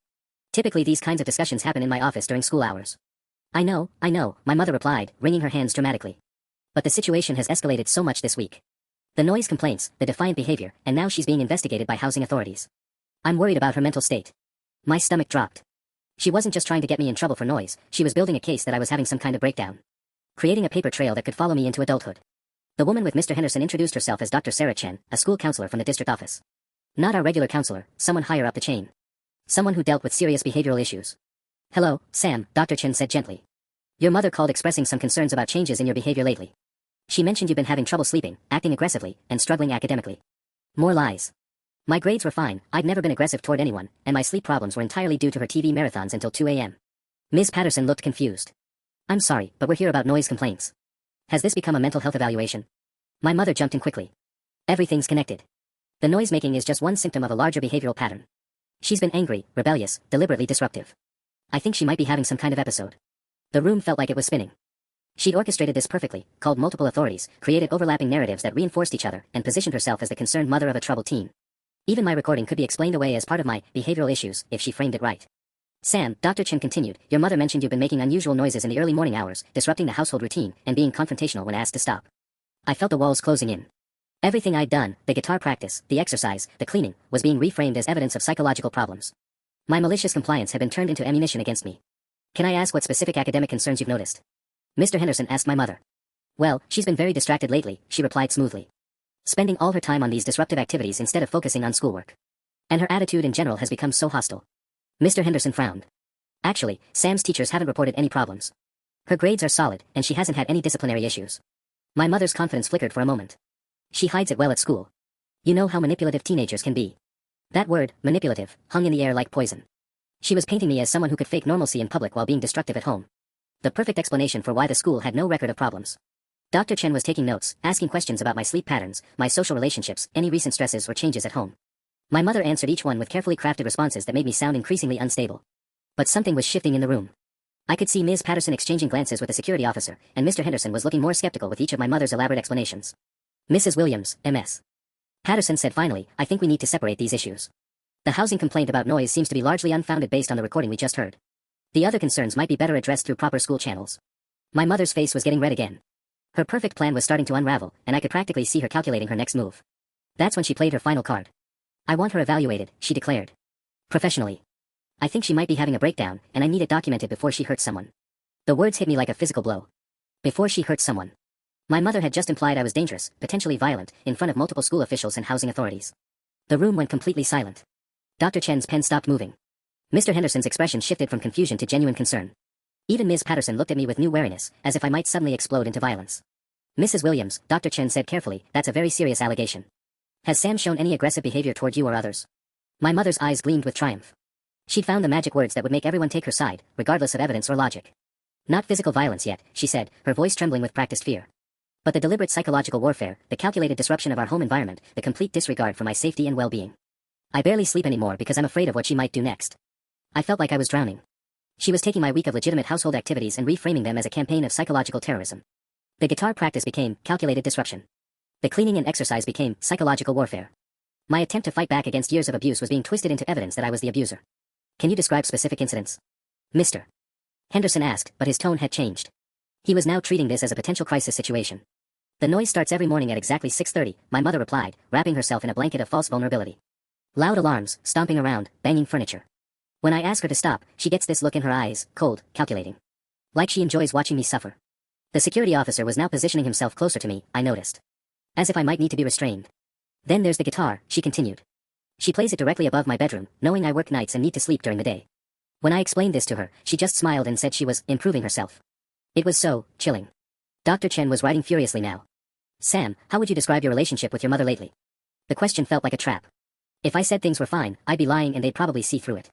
Typically these kinds of discussions happen in my office during school hours." I know," my mother replied, wringing her hands dramatically. "But the situation has escalated so much this week. The noise complaints, the defiant behavior, and now she's being investigated by housing authorities. I'm worried about her mental state." My stomach dropped. She wasn't just trying to get me in trouble for noise, she was building a case that I was having some kind of breakdown. Creating a paper trail that could follow me into adulthood. The woman with Mr. Henderson introduced herself as Dr. Sarah Chen, a school counselor from the district office. Not our regular counselor, someone higher up the chain. Someone who dealt with serious behavioral issues. "Hello, Sam," Dr. Chen said gently. "Your mother called expressing some concerns about changes in your behavior lately. She mentioned you've been having trouble sleeping, acting aggressively, and struggling academically." More lies. My grades were fine, I'd never been aggressive toward anyone, and my sleep problems were entirely due to her TV marathons until 2 a.m. Ms. Patterson looked confused. "I'm sorry, but we're here about noise complaints. Has this become a mental health evaluation?" My mother jumped in quickly. "Everything's connected. The noise-making is just one symptom of a larger behavioral pattern. She's been angry, rebellious, deliberately disruptive. I think she might be having some kind of episode." The room felt like it was spinning. She'd orchestrated this perfectly, called multiple authorities, created overlapping narratives that reinforced each other, and positioned herself as the concerned mother of a troubled teen. Even my recording could be explained away as part of my behavioral issues, if she framed it right. "Sam," Dr. Chin continued, "your mother mentioned you've been making unusual noises in the early morning hours, disrupting the household routine, and being confrontational when asked to stop." I felt the walls closing in. Everything I'd done, the guitar practice, the exercise, the cleaning, was being reframed as evidence of psychological problems. My malicious compliance had been turned into ammunition against me. Can I ask what specific academic concerns you've noticed? Mr. Henderson asked my mother. Well, she's been very distracted lately, she replied smoothly. Spending all her time on these disruptive activities instead of focusing on schoolwork. And her attitude in general has become so hostile. Mr. Henderson frowned. Actually, Sam's teachers haven't reported any problems. Her grades are solid, and she hasn't had any disciplinary issues. My mother's confidence flickered for a moment. She hides it well at school. You know how manipulative teenagers can be. That word, manipulative, hung in the air like poison. She was painting me as someone who could fake normalcy in public while being destructive at home. The perfect explanation for why the school had no record of problems. Dr. Chen was taking notes, asking questions about my sleep patterns, my social relationships, any recent stresses or changes at home. My mother answered each one with carefully crafted responses that made me sound increasingly unstable. But something was shifting in the room. I could see Ms. Patterson exchanging glances with a security officer, and Mr. Henderson was looking more skeptical with each of my mother's elaborate explanations. Mrs. Williams, M.S. Patterson said finally, I think we need to separate these issues. The housing complaint about noise seems to be largely unfounded based on the recording we just heard. The other concerns might be better addressed through proper school channels. My mother's face was getting red again. Her perfect plan was starting to unravel, and I could practically see her calculating her next move. That's when she played her final card. I want her evaluated, she declared. Professionally. I think she might be having a breakdown, and I need it documented before she hurts someone. The words hit me like a physical blow. Before she hurts someone. My mother had just implied I was dangerous, potentially violent, in front of multiple school officials and housing authorities. The room went completely silent. Dr. Chen's pen stopped moving. Mr. Henderson's expression shifted from confusion to genuine concern. Even Ms. Patterson looked at me with new wariness, as if I might suddenly explode into violence. Mrs. Williams, Dr. Chen said carefully, that's a very serious allegation. Has Sam shown any aggressive behavior toward you or others? My mother's eyes gleamed with triumph. She'd found the magic words that would make everyone take her side, regardless of evidence or logic. Not physical violence yet, she said, her voice trembling with practiced fear. But the deliberate psychological warfare, the calculated disruption of our home environment, the complete disregard for my safety and well-being. I barely sleep anymore because I'm afraid of what she might do next. I felt like I was drowning. She was taking my week of legitimate household activities and reframing them as a campaign of psychological terrorism. The guitar practice became calculated disruption. The cleaning and exercise became psychological warfare. My attempt to fight back against years of abuse was being twisted into evidence that I was the abuser. Can you describe specific incidents? Mr. Henderson asked, but his tone had changed. He was now treating this as a potential crisis situation. The noise starts every morning at exactly 6:30, my mother replied, wrapping herself in a blanket of false vulnerability. Loud alarms, stomping around, banging furniture. When I ask her to stop, she gets this look in her eyes, cold, calculating. Like she enjoys watching me suffer. The security officer was now positioning himself closer to me, I noticed. As if I might need to be restrained. Then there's the guitar, she continued. She plays it directly above my bedroom, knowing I work nights and need to sleep during the day. When I explained this to her, she just smiled and said she was improving herself. It was so chilling. Dr. Chen was writing furiously now. Sam, how would you describe your relationship with your mother lately? The question felt like a trap. If I said things were fine, I'd be lying and they'd probably see through it.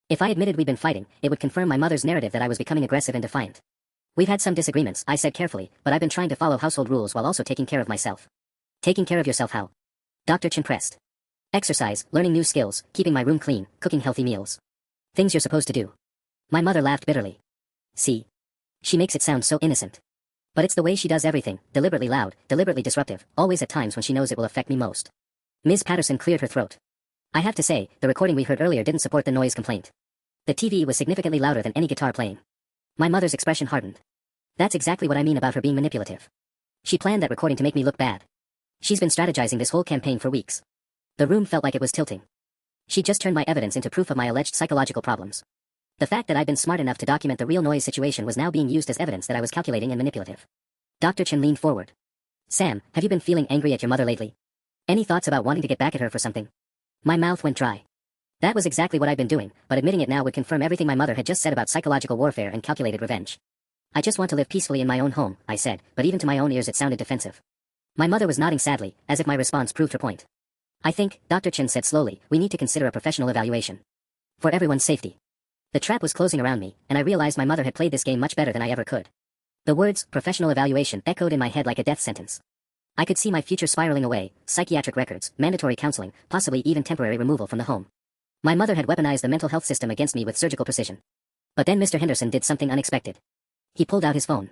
If I admitted we'd been fighting, it would confirm my mother's narrative that I was becoming aggressive and defiant. We've had some disagreements, I said carefully, but I've been trying to follow household rules while also taking care of myself. Taking care of yourself how? Dr. Chen pressed. Exercise, learning new skills, keeping my room clean, cooking healthy meals. Things you're supposed to do. My mother laughed bitterly. See? She makes it sound so innocent. But it's the way she does everything, deliberately loud, deliberately disruptive, always at times when she knows it will affect me most. Ms. Patterson cleared her throat. I have to say, the recording we heard earlier didn't support the noise complaint. The TV was significantly louder than any guitar playing. My mother's expression hardened. That's exactly what I mean about her being manipulative. She planned that recording to make me look bad. She's been strategizing this whole campaign for weeks. The room felt like it was tilting. She just turned my evidence into proof of my alleged psychological problems. The fact that I'd been smart enough to document the real noise situation was now being used as evidence that I was calculating and manipulative. Dr. Chen leaned forward. Sam, have you been feeling angry at your mother lately? Any thoughts about wanting to get back at her for something? My mouth went dry. That was exactly what I'd been doing, but admitting it now would confirm everything my mother had just said about psychological warfare and calculated revenge. I just want to live peacefully in my own home, I said, but even to my own ears it sounded defensive. My mother was nodding sadly, as if my response proved her point. I think, Dr. Chen said slowly, we need to consider a professional evaluation. For everyone's safety. The trap was closing around me, and I realized my mother had played this game much better than I ever could. The words, professional evaluation, echoed in my head like a death sentence. I could see my future spiraling away, psychiatric records, mandatory counseling, possibly even temporary removal from the home. My mother had weaponized the mental health system against me with surgical precision. But then Mr. Henderson did something unexpected. He pulled out his phone.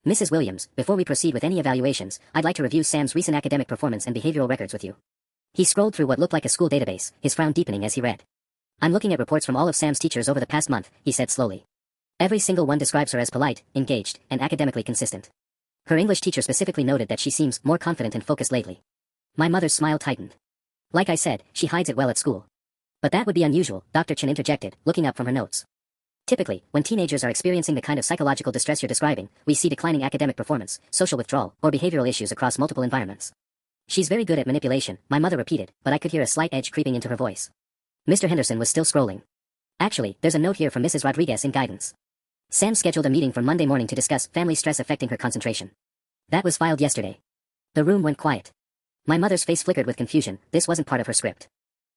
Mrs. Williams, before we proceed with any evaluations, I'd like to review Sam's recent academic performance and behavioral records with you. He scrolled through what looked like a school database, his frown deepening as he read. I'm looking at reports from all of Sam's teachers over the past month, he said slowly. Every single one describes her as polite, engaged, and academically consistent. Her English teacher specifically noted that she seems more confident and focused lately. My mother's smile tightened. Like I said, she hides it well at school. But that would be unusual, Dr. Chen interjected, looking up from her notes. Typically, when teenagers are experiencing the kind of psychological distress you're describing, we see declining academic performance, social withdrawal, or behavioral issues across multiple environments. She's very good at manipulation, my mother repeated, but I could hear a slight edge creeping into her voice. Mr. Henderson was still scrolling. Actually, there's a note here from Mrs. Rodriguez in guidance. Sam scheduled a meeting for Monday morning to discuss family stress affecting her concentration. That was filed yesterday. The room went quiet. My mother's face flickered with confusion. This wasn't part of her script.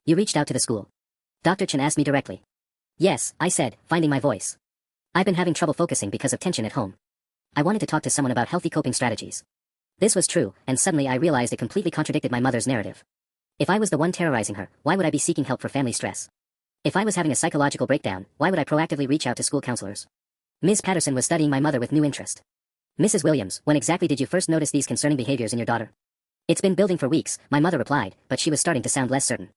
You reached out to the school? Dr. Chen asked me directly. Yes, I said, finding my voice. I've been having trouble focusing because of tension at home. I wanted to talk to someone about healthy coping strategies. This was true, and suddenly I realized it completely contradicted my mother's narrative. If I was the one terrorizing her, why would I be seeking help for family stress? If I was having a psychological breakdown, why would I proactively reach out to school counselors? Ms. Patterson was studying my mother with new interest. Mrs. Williams, when exactly did you first notice these concerning behaviors in your daughter? It's been building for weeks, my mother replied, but she was starting to sound less certain.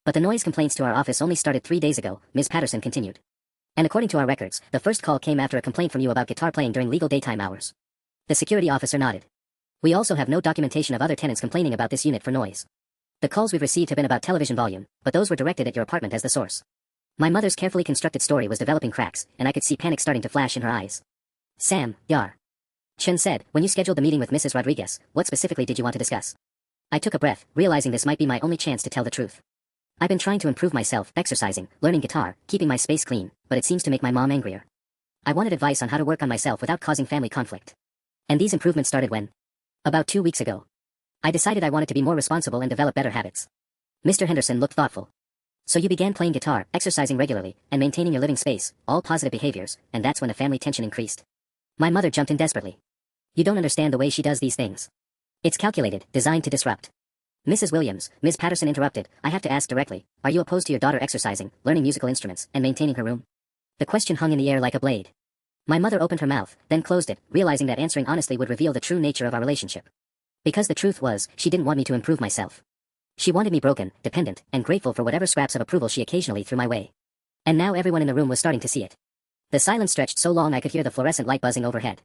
But the noise complaints to our office only started 3 days ago, Ms. Patterson continued. And according to our records, the first call came after a complaint from you about guitar playing during legal daytime hours. The security officer nodded. We also have no documentation of other tenants complaining about this unit for noise. The calls we've received have been about television volume, but those were directed at your apartment as the source. My mother's carefully constructed story was developing cracks, and I could see panic starting to flash in her eyes. Sam, Yar. Chen said, when you scheduled the meeting with Mrs. Rodriguez, what specifically did you want to discuss? I took a breath, realizing this might be my only chance to tell the truth. I've been trying to improve myself, exercising, learning guitar, keeping my space clean, but it seems to make my mom angrier. I wanted advice on how to work on myself without causing family conflict. And these improvements started when? About 2 weeks ago. I decided I wanted to be more responsible and develop better habits. Mr. Henderson looked thoughtful. So you began playing guitar, exercising regularly, and maintaining your living space, all positive behaviors, and that's when the family tension increased. My mother jumped in desperately. You don't understand the way she does these things. It's calculated, designed to disrupt. Mrs. Williams, Ms. Patterson interrupted, I have to ask directly, are you opposed to your daughter exercising, learning musical instruments, and maintaining her room? The question hung in the air like a blade. My mother opened her mouth, then closed it, realizing that answering honestly would reveal the true nature of our relationship. Because the truth was, she didn't want me to improve myself. She wanted me broken, dependent, and grateful for whatever scraps of approval she occasionally threw my way. And now everyone in the room was starting to see it. The silence stretched so long I could hear the fluorescent light buzzing overhead.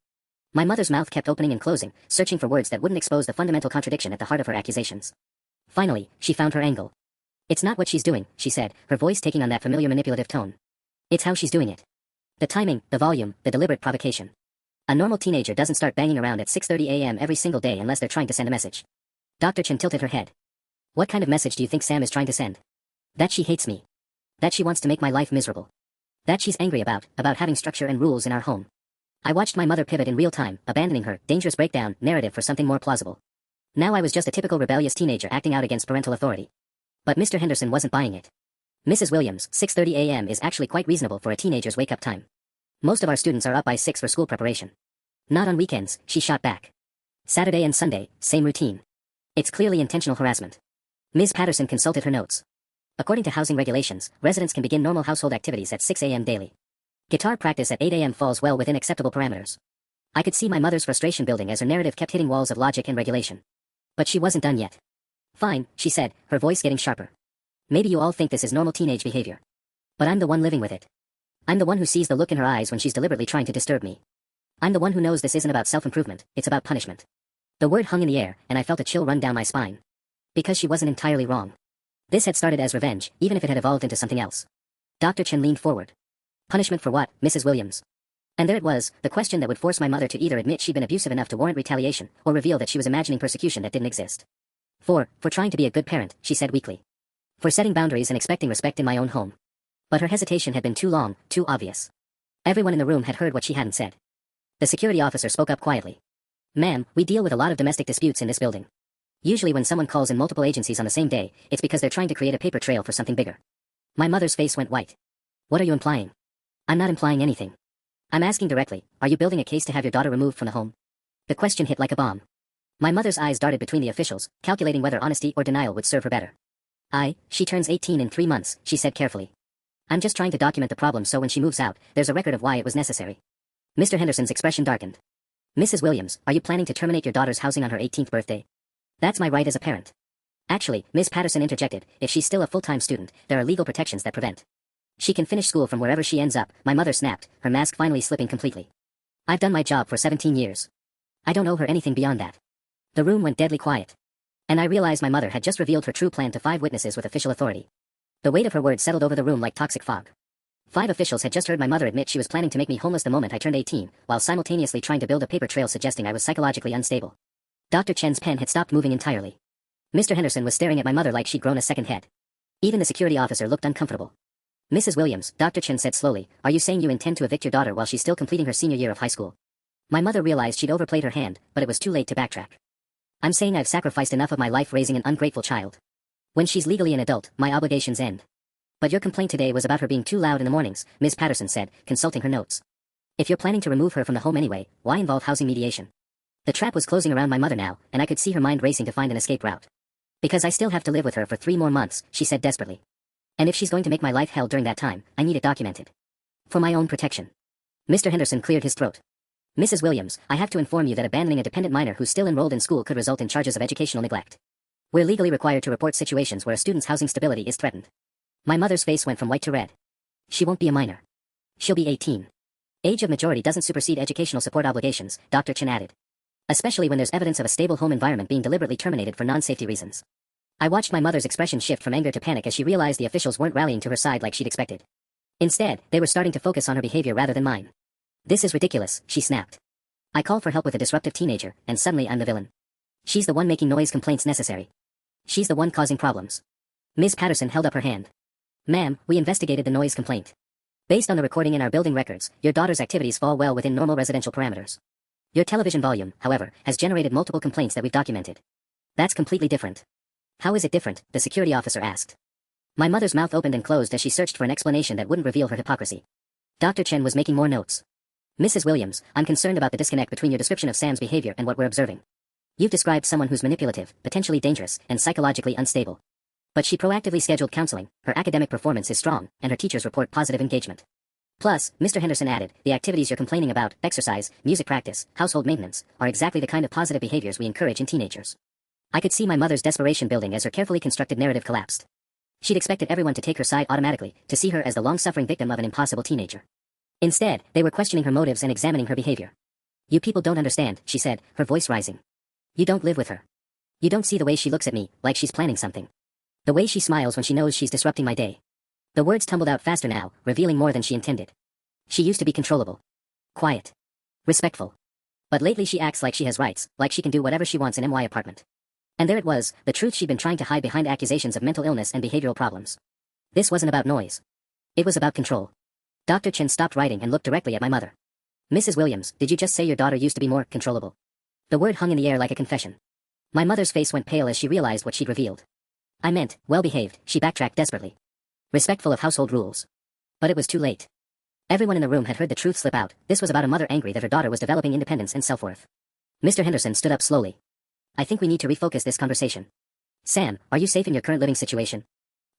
My mother's mouth kept opening and closing, searching for words that wouldn't expose the fundamental contradiction at the heart of her accusations. Finally, she found her angle. It's not what she's doing, she said, her voice taking on that familiar manipulative tone. It's how she's doing it. The timing, the volume, the deliberate provocation. A normal teenager doesn't start banging around at 6:30 a.m. every single day unless they're trying to send a message. Dr. Chen tilted her head. What kind of message do you think Sam is trying to send? That she hates me. That she wants to make my life miserable. That she's angry about having structure and rules in our home. I watched my mother pivot in real time, abandoning her dangerous breakdown narrative for something more plausible. Now I was just a typical rebellious teenager acting out against parental authority. But Mr. Henderson wasn't buying it. Mrs. Williams, 6:30 a.m. is actually quite reasonable for a teenager's wake-up time. Most of our students are up by 6 for school preparation. Not on weekends, she shot back. Saturday and Sunday, same routine. It's clearly intentional harassment. Ms. Patterson consulted her notes. According to housing regulations, residents can begin normal household activities at 6 a.m. daily. Guitar practice at 8 a.m. falls well within acceptable parameters. I could see my mother's frustration building as her narrative kept hitting walls of logic and regulation. But she wasn't done yet. Fine, she said, her voice getting sharper. Maybe you all think this is normal teenage behavior. But I'm the one living with it. I'm the one who sees the look in her eyes when she's deliberately trying to disturb me. I'm the one who knows this isn't about self-improvement, it's about punishment. The word hung in the air, and I felt a chill run down my spine. Because she wasn't entirely wrong. This had started as revenge, even if it had evolved into something else. Dr. Chen leaned forward. Punishment for what, Mrs. Williams? And there it was, the question that would force my mother to either admit she'd been abusive enough to warrant retaliation, or reveal that she was imagining persecution that didn't exist. For trying to be a good parent, she said weakly. For setting boundaries and expecting respect in my own home. But her hesitation had been too long, too obvious. Everyone in the room had heard what she hadn't said. The security officer spoke up quietly. Ma'am, we deal with a lot of domestic disputes in this building. Usually when someone calls in multiple agencies on the same day, it's because they're trying to create a paper trail for something bigger. My mother's face went white. What are you implying? I'm not implying anything. I'm asking directly, are you building a case to have your daughter removed from the home? The question hit like a bomb. My mother's eyes darted between the officials, calculating whether honesty or denial would serve her better. She turns 18 in 3 months, she said carefully. I'm just trying to document the problem so when she moves out, there's a record of why it was necessary. Mr. Henderson's expression darkened. Mrs. Williams, are you planning to terminate your daughter's housing on her 18th birthday? That's my right as a parent. Actually, Ms. Patterson interjected, if she's still a full-time student, there are legal protections that prevent. She can finish school from wherever she ends up, my mother snapped, her mask finally slipping completely. I've done my job for 17 years. I don't owe her anything beyond that. The room went deadly quiet. And I realized my mother had just revealed her true plan to 5 witnesses with official authority. The weight of her words settled over the room like toxic fog. 5 officials had just heard my mother admit she was planning to make me homeless the moment I turned 18, while simultaneously trying to build a paper trail suggesting I was psychologically unstable. Dr. Chen's pen had stopped moving entirely. Mr. Henderson was staring at my mother like she'd grown a second head. Even the security officer looked uncomfortable. Mrs. Williams, Dr. Chen said slowly, are you saying you intend to evict your daughter while she's still completing her senior year of high school? My mother realized she'd overplayed her hand, but it was too late to backtrack. I'm saying I've sacrificed enough of my life raising an ungrateful child. When she's legally an adult, my obligations end. But your complaint today was about her being too loud in the mornings, Ms. Patterson said, consulting her notes. If you're planning to remove her from the home anyway, why involve housing mediation? The trap was closing around my mother now, and I could see her mind racing to find an escape route. Because I still have to live with her for 3 more months, she said desperately. And if she's going to make my life hell during that time, I need it documented. For my own protection. Mr. Henderson cleared his throat. Mrs. Williams, I have to inform you that abandoning a dependent minor who's still enrolled in school could result in charges of educational neglect. We're legally required to report situations where a student's housing stability is threatened. My mother's face went from white to red. She won't be a minor. She'll be 18. Age of majority doesn't supersede educational support obligations, Dr. Chen added. Especially when there's evidence of a stable home environment being deliberately terminated for non-safety reasons. I watched my mother's expression shift from anger to panic as she realized the officials weren't rallying to her side like she'd expected. Instead, they were starting to focus on her behavior rather than mine. This is ridiculous, she snapped. I call for help with a disruptive teenager, and suddenly I'm the villain. She's the one making noise complaints necessary. She's the one causing problems. Ms. Patterson held up her hand. Ma'am, we investigated the noise complaint. Based on the recording in our building records, your daughter's activities fall well within normal residential parameters. Your television volume, however, has generated multiple complaints that we've documented. That's completely different. How is it different? The security officer asked. My mother's mouth opened and closed as she searched for an explanation that wouldn't reveal her hypocrisy. Dr. Chen was making more notes. Mrs. Williams, I'm concerned about the disconnect between your description of Sam's behavior and what we're observing. You've described someone who's manipulative, potentially dangerous, and psychologically unstable. But she proactively scheduled counseling, her academic performance is strong, and her teachers report positive engagement. Plus, Mr. Henderson added, the activities you're complaining about, exercise, music practice, household maintenance, are exactly the kind of positive behaviors we encourage in teenagers. I could see my mother's desperation building as her carefully constructed narrative collapsed. She'd expected everyone to take her side automatically, to see her as the long-suffering victim of an impossible teenager. Instead, they were questioning her motives and examining her behavior. You people don't understand, she said, her voice rising. You don't live with her. You don't see the way she looks at me, like she's planning something. The way she smiles when she knows she's disrupting my day. The words tumbled out faster now, revealing more than she intended. She used to be controllable. Quiet. Respectful. But lately she acts like she has rights, like she can do whatever she wants in MY apartment. And there it was, the truth she'd been trying to hide behind accusations of mental illness and behavioral problems. This wasn't about noise. It was about control. Dr. Chen stopped writing and looked directly at my mother. Mrs. Williams, did you just say your daughter used to be more controllable? The word hung in the air like a confession. My mother's face went pale as she realized what she'd revealed. I meant, well-behaved, she backtracked desperately. Respectful of household rules. But it was too late. Everyone in the room had heard the truth slip out. This was about a mother angry that her daughter was developing independence and self-worth. Mr. Henderson stood up slowly. I think we need to refocus this conversation. Sam, are you safe in your current living situation?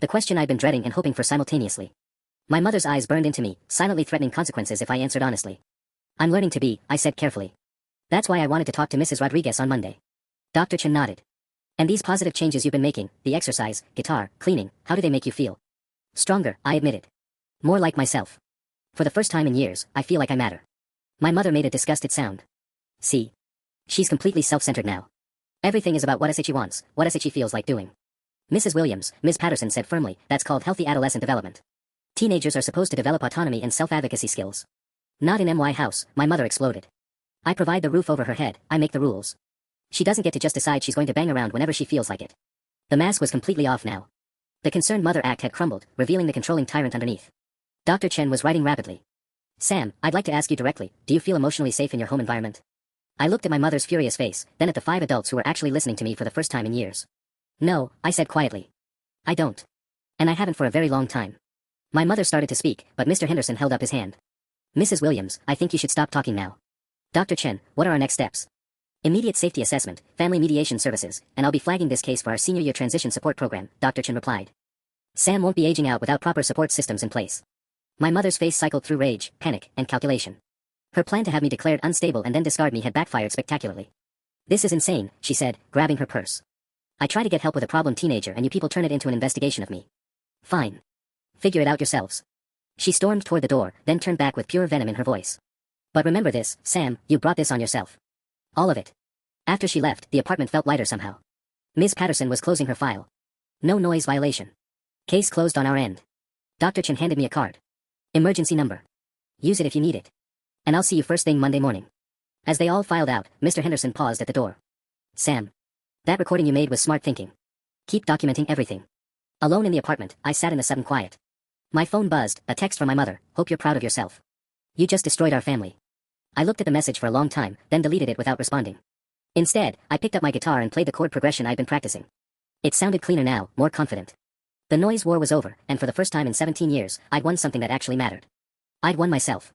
The question I'd been dreading and hoping for simultaneously. My mother's eyes burned into me, silently threatening consequences if I answered honestly. I'm learning to be, I said carefully. That's why I wanted to talk to Mrs. Rodriguez on Monday. Dr. Chen nodded. And these positive changes you've been making, the exercise, guitar, cleaning, how do they make you feel? Stronger, I admitted. More like myself. For the first time in years, I feel like I matter. My mother made a disgusted sound. See? She's completely self-centered now. Everything is about what she wants, what she feels like doing. Mrs. Williams, Ms. Patterson said firmly, that's called healthy adolescent development. Teenagers are supposed to develop autonomy and self-advocacy skills. Not in MY house, my mother exploded. I provide the roof over her head, I make the rules. She doesn't get to just decide she's going to bang around whenever she feels like it. The mask was completely off now. The concerned mother act had crumbled, revealing the controlling tyrant underneath. Dr. Chen was writing rapidly. Sam, I'd like to ask you directly, do you feel emotionally safe in your home environment? I looked at my mother's furious face, then at the 5 adults who were actually listening to me for the first time in years. No, I said quietly. I don't. And I haven't for a very long time. My mother started to speak, but Mr. Henderson held up his hand. Mrs. Williams, I think you should stop talking now. Dr. Chen, what are our next steps? Immediate safety assessment, family mediation services, and I'll be flagging this case for our senior year transition support program, Dr. Chen replied. Sam won't be aging out without proper support systems in place. My mother's face cycled through rage, panic, and calculation. Her plan to have me declared unstable and then discard me had backfired spectacularly. This is insane, she said, grabbing her purse. I try to get help with a problem teenager and you people turn it into an investigation of me. Fine. Figure it out yourselves. She stormed toward the door, then turned back with pure venom in her voice. But remember this, Sam, you brought this on yourself. All of it. After she left, the apartment felt lighter somehow. Ms. Patterson was closing her file. No noise violation. Case closed on our end. Dr. Chen handed me a card. Emergency number. Use it if you need it. And I'll see you first thing Monday morning. As they all filed out, Mr. Henderson paused at the door. Sam. That recording you made was smart thinking. Keep documenting everything. Alone in the apartment, I sat in the sudden quiet. My phone buzzed, a text from my mother, hope you're proud of yourself. You just destroyed our family. I looked at the message for a long time, then deleted it without responding. Instead, I picked up my guitar and played the chord progression I'd been practicing. It sounded cleaner now, more confident. The noise war was over, and for the first time in 17 years, I'd won something that actually mattered. I'd won myself.